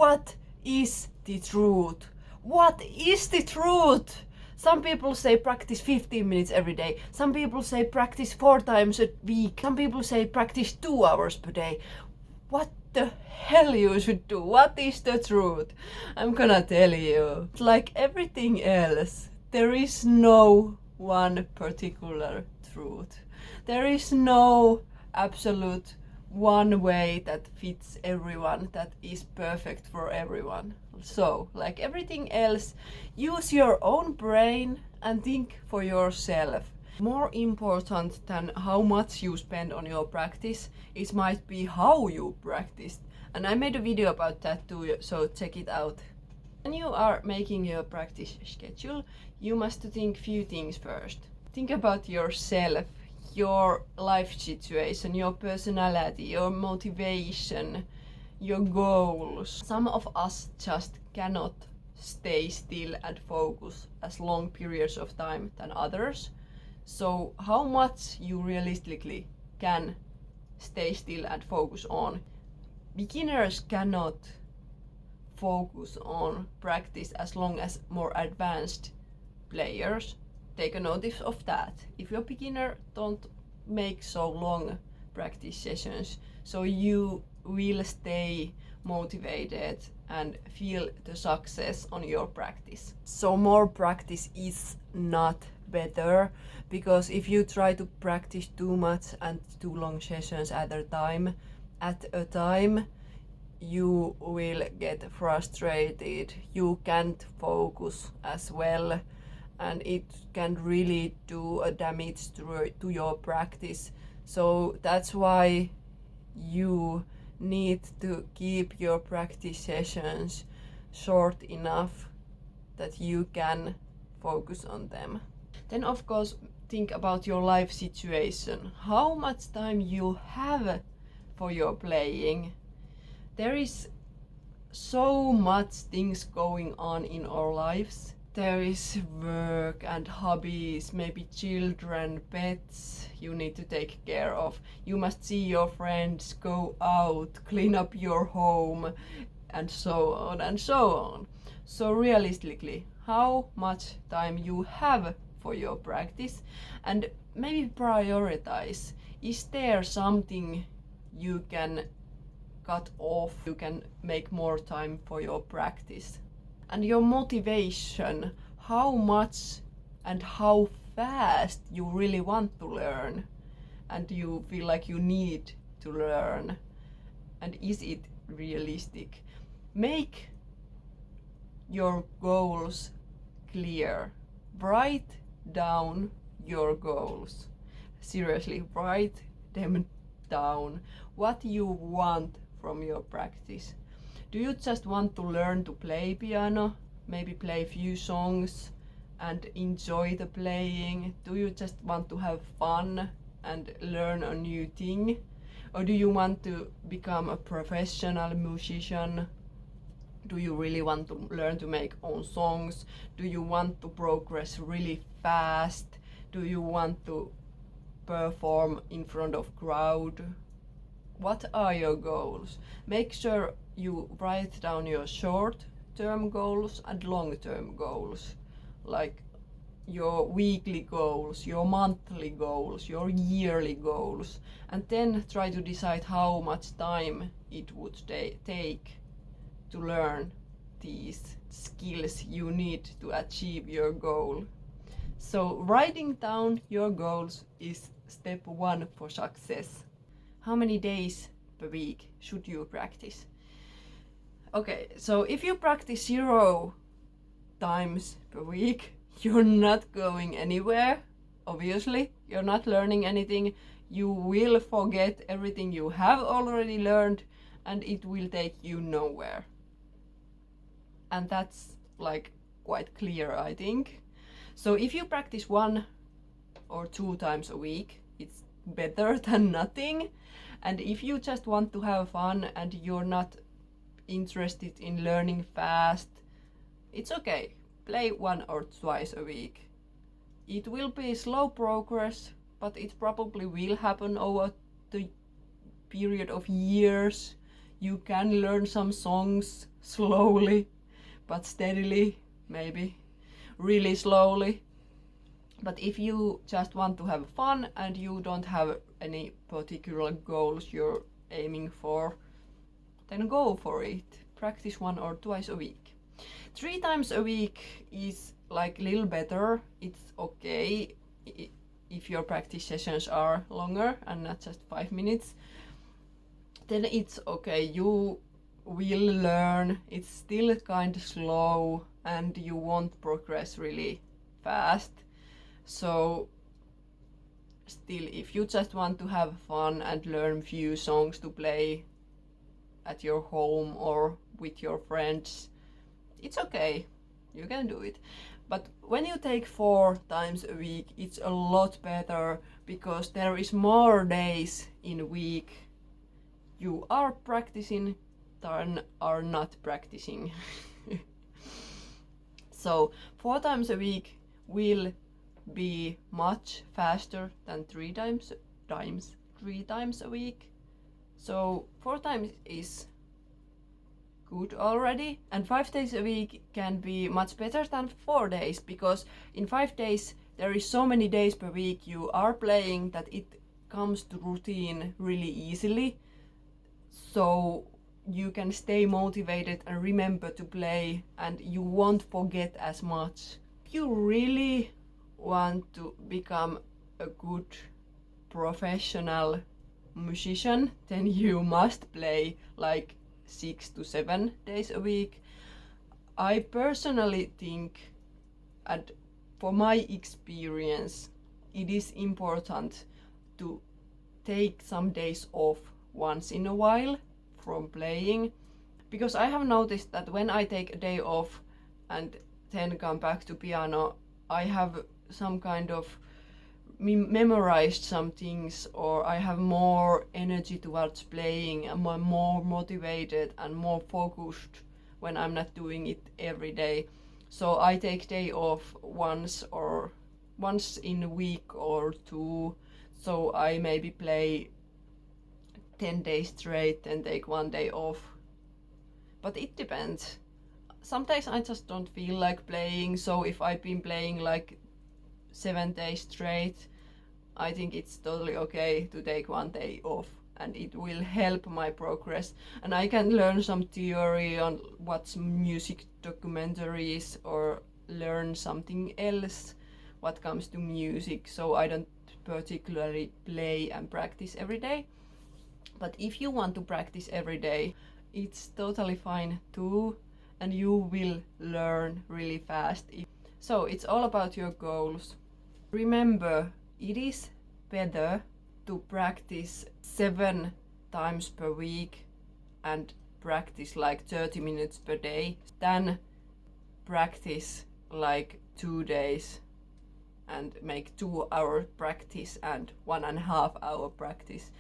what is the truth? What is the truth? Some people say practice 15 minutes every day. Some people say practice 4 times a week. Some people say practice 2 hours per day. What the hell you should do? What is the truth? I'm gonna tell you. Like everything else, there is no one particular truth. There is no absolute one way that fits everyone, that is perfect for everyone. So, like everything else, use your own brain and think for yourself. More important than how much you spend on your practice, it might be how you practice. And I made a video about that too, so check it out. When you are making your practice schedule, you must think few things first. Think about yourself, your life situation, your personality, your motivation, your goals. Some of us just cannot stay still and focus as long periods of time than others. So how much you realistically can stay still and focus on? Beginners cannot focus on practice as long as more advanced players. Take a notice of that. If you're a beginner, don't make so long practice sessions, so you will stay motivated and feel the success on your practice. So more practice is not better, because if you try to practice too much and too long sessions at a time, you will get frustrated. You can't focus as well, and it can really do a damage to your practice. So that's why you need to keep your practice sessions short enough that you can focus on them. Then of course think about your life situation. How much time you have for your playing. There is so much things going on in our lives. There is work and hobbies, maybe children, pets you need to take care of. You must see your friends, go out, clean up your home, and so on and so on. So realistically, how much time you have for your practice, and maybe prioritize. Is there something you can cut off? You can make more time for your practice. And your motivation, how much and how fast you really want to learn, and you feel like you need to learn, and is it realistic? Make your goals clear. Write down your goals. Seriously, write them down. What you want from your practice. Do you just want to learn to play piano? Maybe play a few songs and enjoy the playing? Do you just want to have fun and learn a new thing? Or do you want to become a professional musician? Do you really want to learn to make own songs? Do you want to progress really fast? Do you want to perform in front of crowd? What are your goals? Make sure you write down your short-term goals and long-term goals, like your weekly goals, your monthly goals, your yearly goals, and then try to decide how much time it would take to learn these skills you need to achieve your goal. So writing down your goals is step 1 for success. How many days per week should you practice? Okay, so if you practice 0 times per week, you're not going anywhere. Obviously, you're not learning anything. You will forget everything you have already learned, and it will take you nowhere. And that's like quite clear, I think. So if you practice 1 or 2 times a week, it's better than nothing. And if you just want to have fun and you're not interested in learning fast, it's okay. Play 1 or twice a week. It will be slow progress, but it probably will happen over the period of years. You can learn some songs slowly but steadily, maybe really slowly. But if you just want to have fun and you don't have any particular goals you're aiming for, then go for it. Practice 1 or 2 a week. 3 times a week is like a little better. It's okay if your practice sessions are longer and not just 5 minutes. Then it's okay. You will learn. It's still kind of slow and you won't progress really fast. So still, if you just want to have fun and learn few songs to play at your home or with your friends, it's okay. You can do it. But when you take 4 times a week, it's a lot better because there is more days in a week you are practicing than are not practicing. So 4 times a week will be much faster than 3 times a week. So 4 times is good already, and 5 days a week can be much better than 4 days, because in 5 days there is so many days per week you are playing that it comes to routine really easily. So you can stay motivated and remember to play, and you won't forget as much. If you really want to become a good professional musician, then you must play like 6 to 7 days a week. I personally think, and for my experience, it is important to take some days off once in a while from playing, because I have noticed that when I take a day off and then come back to piano, I have some kind of memorized some things, or I have more energy towards playing, and I'm more motivated and more focused when I'm not doing it every day. So I take day off once in a week or 2. So I maybe play 10 days straight and take 1 day off. But it depends. Sometimes I just don't feel like playing, so if I've been playing like 7 days straight, I think it's totally okay to take 1 day off, and it will help my progress, and I can learn some theory on what's music documentaries, or learn something else what comes to music, so I don't particularly play and practice every day. But if you want to practice every day, it's totally fine too, and you will learn really fast. So it's all about your goals. Remember, it is better to practice 7 times per week and practice like 30 minutes per day than practice like 2 days and make 2-hour practice and 1.5-hour practice.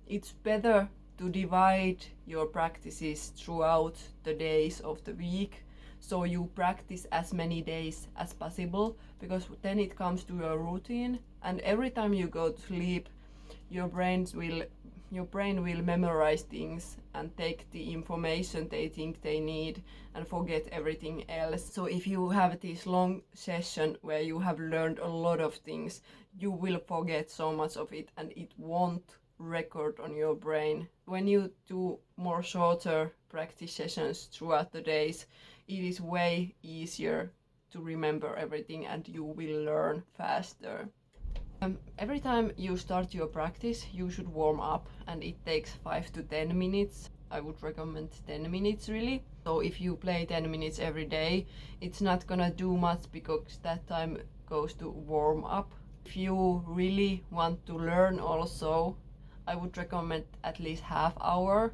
It's better to divide your practices throughout the days of the week, so you practice as many days as possible, because then it comes to your routine, and every time you go to sleep, your brain will memorize things and take the information they think they need and forget everything else. So if you have this long session where you have learned a lot of things, you will forget so much of it, and it won't record on your brain. When you do more shorter practice sessions throughout the days, it is way easier to remember everything, and you will learn faster. Every time you start your practice, you should warm up, and it takes 5 to 10 minutes. I would recommend 10 minutes really. So if you play 10 minutes every day, it's not gonna do much, because that time goes to warm up. If you really want to learn also, I would recommend at least half hour.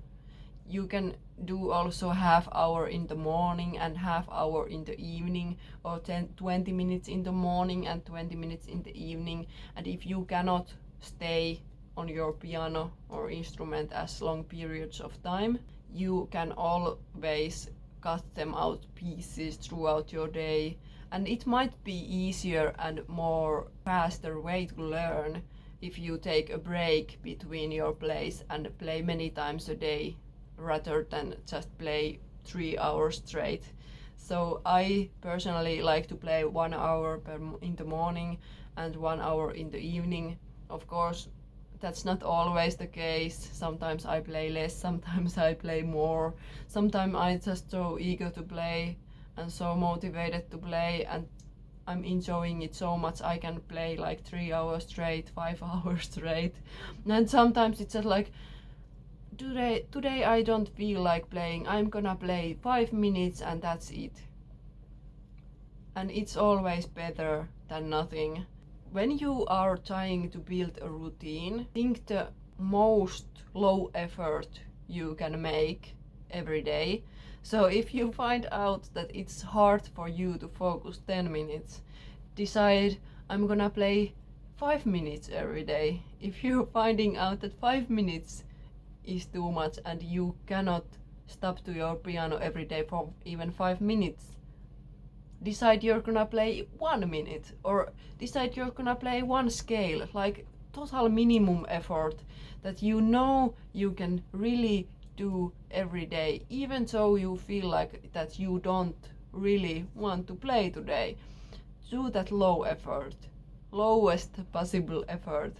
You can do also half hour in the morning and half hour in the evening, or 20 minutes in the morning and 20 minutes in the evening. And if you cannot stay on your piano or instrument as long periods of time, you can always cut them out pieces throughout your day, and it might be easier and more faster way to learn if you take a break between your plays and play many times a day, rather than just play 3 hours straight. So I personally like to play 1 hour in the morning and 1 hour in the evening. Of course, that's not always the case. Sometimes I play less, sometimes I play more. Sometimes I'm just so eager to play and so motivated to play, and I'm enjoying it so much I can play like 3 hours straight, 5 hours straight. And sometimes it's just like, today I don't feel like playing, I'm gonna play 5 minutes and that's it. And it's always better than nothing. When you are trying to build a routine, think the most low effort you can make every day. So if you find out that it's hard for you to focus 10 minutes, decide I'm gonna play 5 minutes every day. If you're finding out that 5 minutes is too much and you cannot stop to your piano every day for even 5 minutes, decide you're gonna play 1 minute, or decide you're gonna play one scale, like total minimum effort that you know you can really do every day, even though you feel like that you don't really want to play today. Do that low effort, lowest possible effort,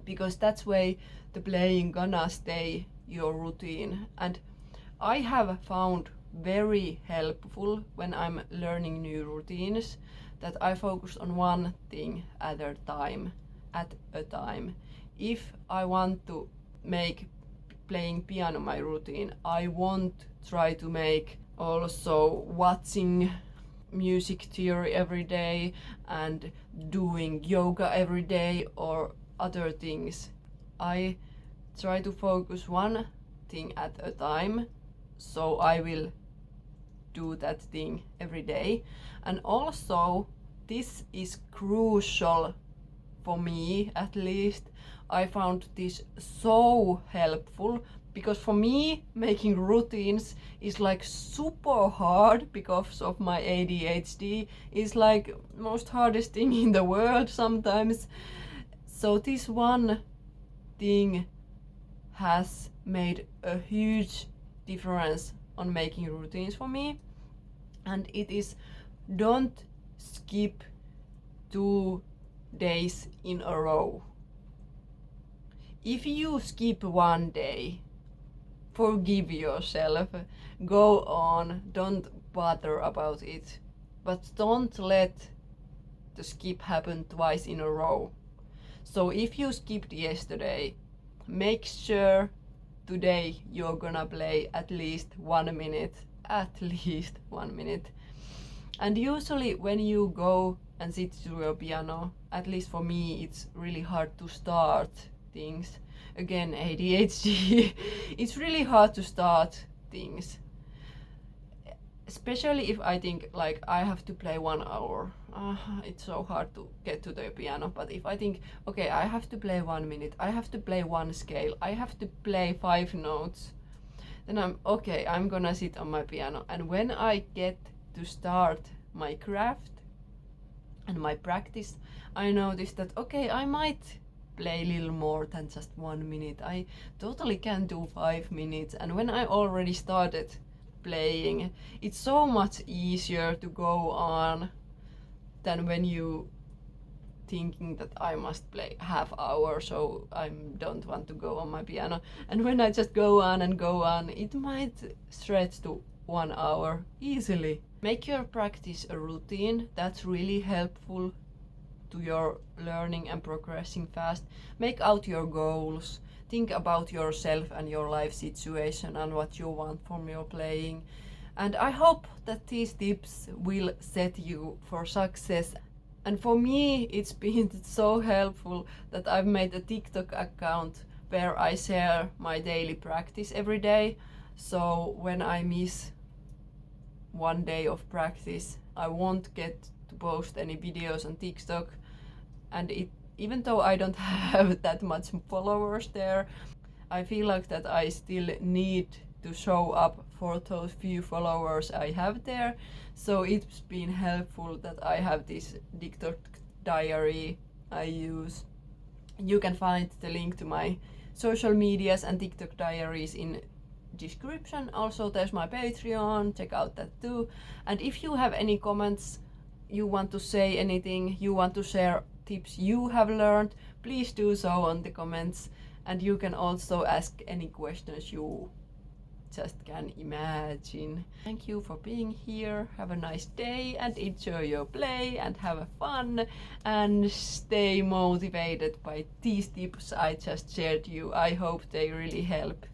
because that's way the playing gonna stay your routine. And I have found very helpful when I'm learning new routines that I focus on one thing at a time. If I want to make playing piano my routine, I won't try to make also watching music theory every day and doing yoga every day or other things. I try to focus one thing at a time, so I will do that thing every day. And also, this is crucial for me, at least. I found this so helpful, because for me making routines is like super hard because of my ADHD. It's like most hardest thing in the world sometimes. So this one thing has made a huge difference on making routines for me, and it is don't skip 2 days in a row. If you skip one day, forgive yourself, go on, don't bother about it, but don't let the skip happen twice in a row. So if you skipped yesterday, make sure today you're gonna play at least 1 minute, And usually when you go and sit to your piano, at least for me, it's really hard to start things. Again, ADHD, it's really hard to start things. Especially if I think like I have to play 1 hour. It's so hard to get to the piano. But if I think, okay, I have to play 1 minute, I have to play one scale, I have to play 5 notes, then I'm gonna sit on my piano. And when I get to start my craft and my practice, I notice that, okay, I might play a little more than just 1 minute. I totally can do 5 minutes. And when I already started playing, it's so much easier to go on than when you thinking that I must play half hour, so I don't want to go on my piano. And when I just go on, it might stretch to 1 hour easily. Make your practice a routine. That's really helpful to your learning and progressing fast. Make out your goals. Think about yourself and your life situation and what you want from your playing. And I hope that these tips will set you for success. And for me, it's been so helpful that I've made a TikTok account where I share my daily practice every day. So when I miss 1 day of practice, I won't get to post any videos on TikTok. And even though I don't have that much followers there, I feel like that I still need to show up for those few followers I have there. So it's been helpful that I have this TikTok diary I use. You can find the link to my social medias and TikTok diaries in description. Also there's my Patreon, check out that too. And if you have any comments, you want to say anything, you want to share tips you have learned, please do so on the comments. And you can also ask any questions you just can imagine. Thank you for being here. Have a nice day and enjoy your play and have fun and stay motivated by these tips I just shared you. I hope they really help.